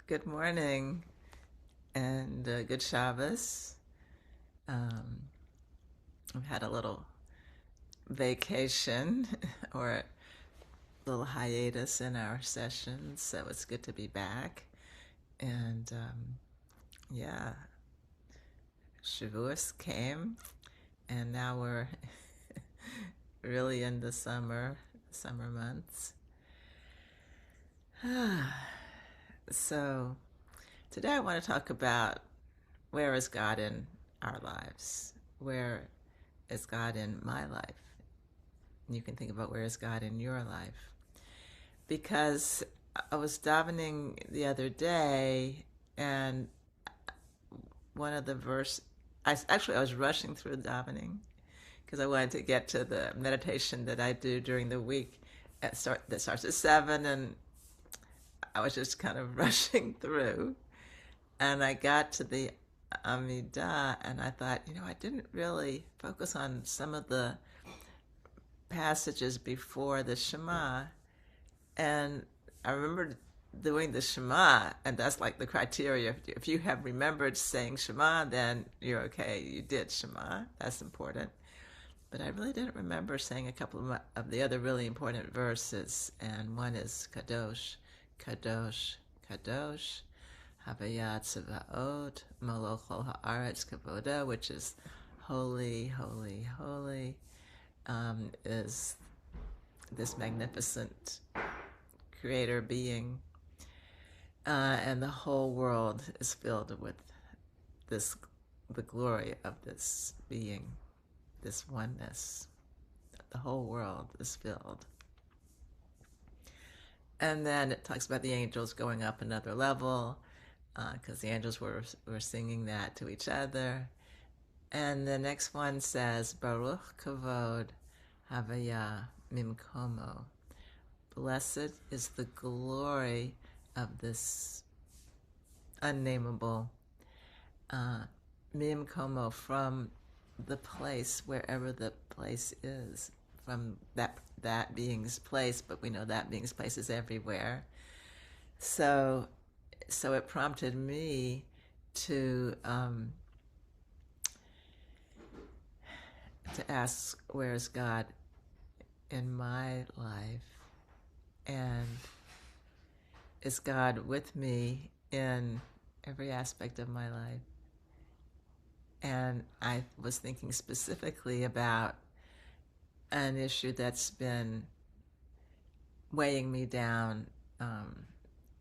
Good morning and good Shabbos. Um, I've had a little vacation or a little hiatus in our sessions, so it's good to be back. And yeah, Shavuos came, and now we're really in the summer months. So today I want to talk about where is God in our lives? Where is God in my life? You can think about where is God in your life. Because I was davening the other day, and one of the I was rushing through davening because I wanted to get to the meditation that I do during the week that starts at 7, and I was just kind of rushing through. And I got to the Amidah, and I thought, I didn't really focus on some of the passages before the Shema. And I remember doing the Shema, and that's like the criteria. If you have remembered saying Shema, then you're okay. You did Shema. That's important. But I really didn't remember saying a couple of the other really important verses. And one is Kadosh, Kadosh, Kadosh, Havaya Molochol Haaretz Kavoda, which is holy, holy, holy, is this magnificent creator being, and the whole world is filled with the glory of this being, this oneness. The whole world is filled. And then it talks about the angels going up another level, because the angels were singing that to each other. And the next one says, Baruch Kavod Havaya Mim'komo. Blessed is the glory of this unnameable Mim'komo, from the place, wherever the place is, from that being's place, but we know that being's place is everywhere. So it prompted me to ask, where is God in my life? And is God with me in every aspect of my life? And I was thinking specifically about an issue that's been weighing me down,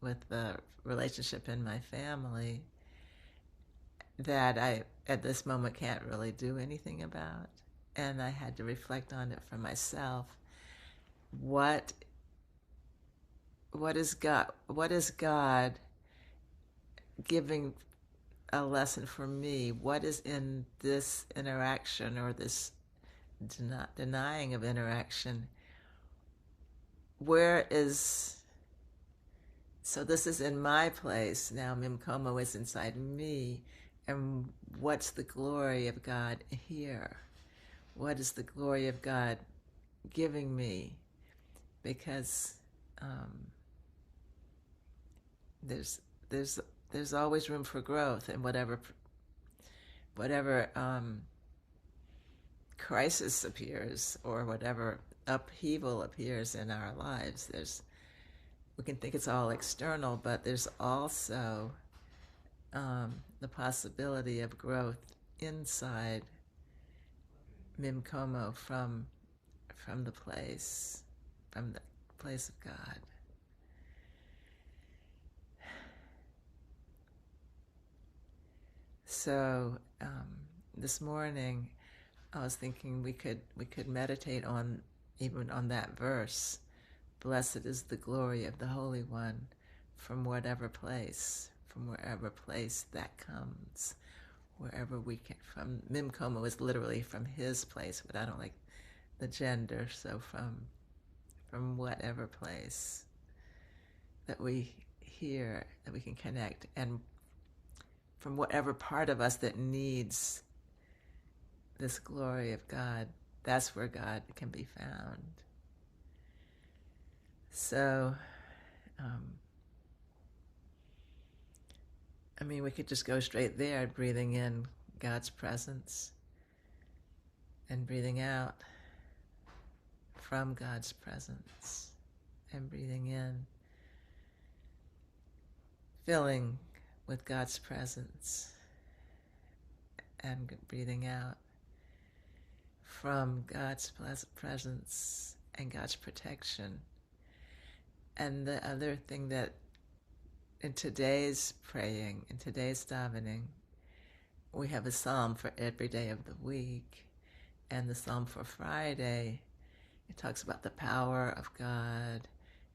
with the relationship in my family, that I, at this moment, can't really do anything about. And I had to reflect on it for myself. What is God giving a lesson for me? What is in this interaction, or this denying of interaction? So this is in my place now. Mim'komo is inside me. And what's the glory of God here? What is the glory of God giving me? Because there's always room for growth, and whatever crisis appears, or whatever upheaval appears in our lives, we can think it's all external, but there's also the possibility of growth inside Mim'komo, from the place of God. So this morning I was thinking we could meditate on even on that verse. Blessed is the glory of the Holy One, from wherever place that comes, wherever we can. From Mim'komo is literally from his place, but I don't like the gender, so from whatever place that we hear, that we can connect, and from whatever part of us that needs this glory of God, that's where God can be found. So I mean, we could just go straight there, breathing in God's presence and breathing out from God's presence and breathing in, filling with God's presence and breathing out from God's presence and God's protection. And the other thing that in today's praying, in today's davening, we have a psalm for every day of the week. And the psalm for Friday, it talks about the power of God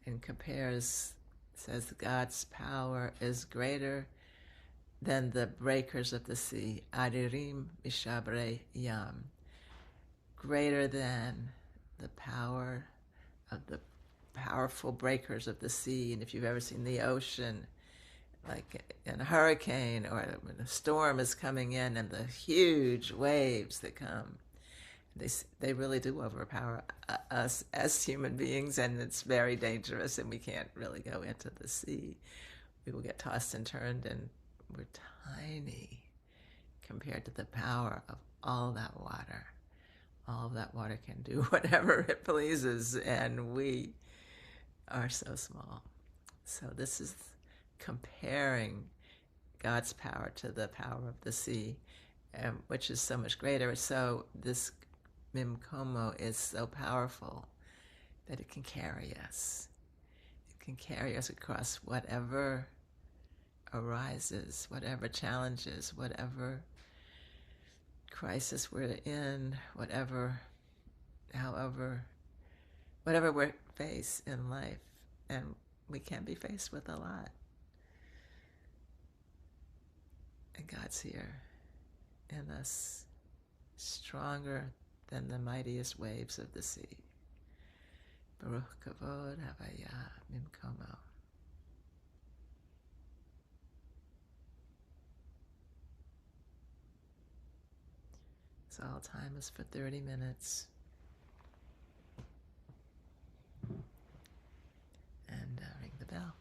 and compares, says God's power is greater than the breakers of the sea, Adirim Mishabre Yam, greater than the power of the powerful breakers of the sea. And if you've ever seen the ocean, like in a hurricane or when a storm is coming in and the huge waves that come, they really do overpower us as human beings, and it's very dangerous, and we can't really go into the sea. We will get tossed and turned, and we're tiny compared to the power of all that water. All of that water can do whatever it pleases, and we are so small. So this is comparing God's power to the power of the sea, which is so much greater. So this Mim'komo is so powerful that it can carry us. It can carry us across whatever arises, whatever challenges, whatever crisis we're in, whatever we face in life. And we can be faced with a lot. And God's here in us, stronger than the mightiest waves of the sea. Baruch Kavod Havaya Mim'komo. So all time is for 30 minutes. And ring the bell.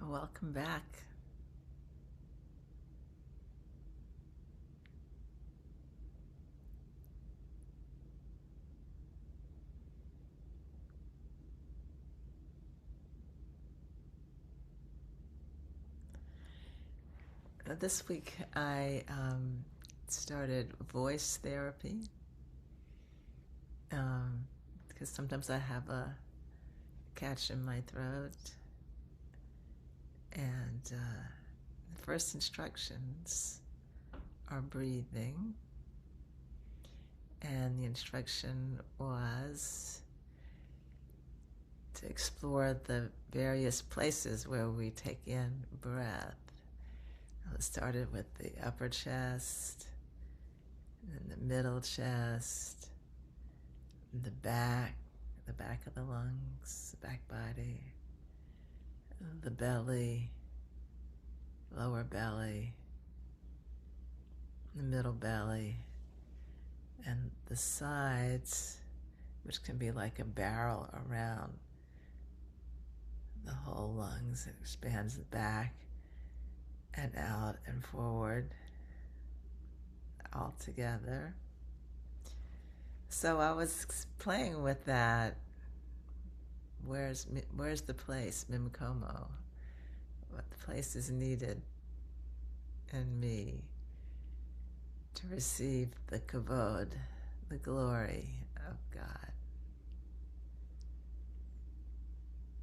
Welcome back. This week I started voice therapy because sometimes I have a catch in my throat. And the first instructions are breathing. And the instruction was to explore the various places where we take in breath. I started with the upper chest, and then the middle chest, and the back of the lungs, the back body, the belly, lower belly, the middle belly, and the sides, which can be like a barrel around the whole lungs. It expands back and out and forward all together. So I was playing with that. Where's the place, Mim'komo? What place is needed in me to receive the kavod, the glory of God?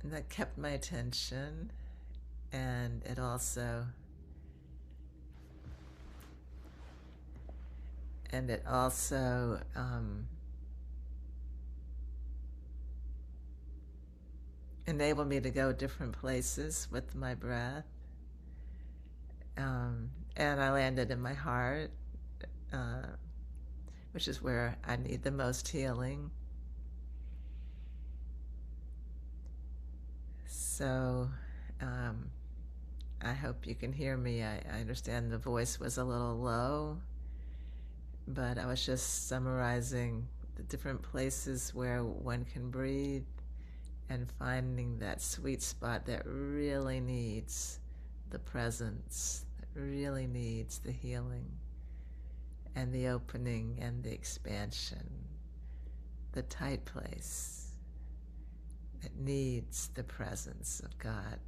And that kept my attention, and it also enabled me to go different places with my breath. And I landed in my heart, which is where I need the most healing. So I hope you can hear me. I understand the voice was a little low, but I was just summarizing the different places where one can breathe and finding that sweet spot that really needs the presence, that really needs the healing and the opening and the expansion, the tight place that needs the presence of God.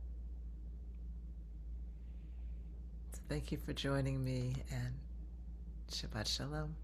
So thank you for joining me, and Shabbat Shalom.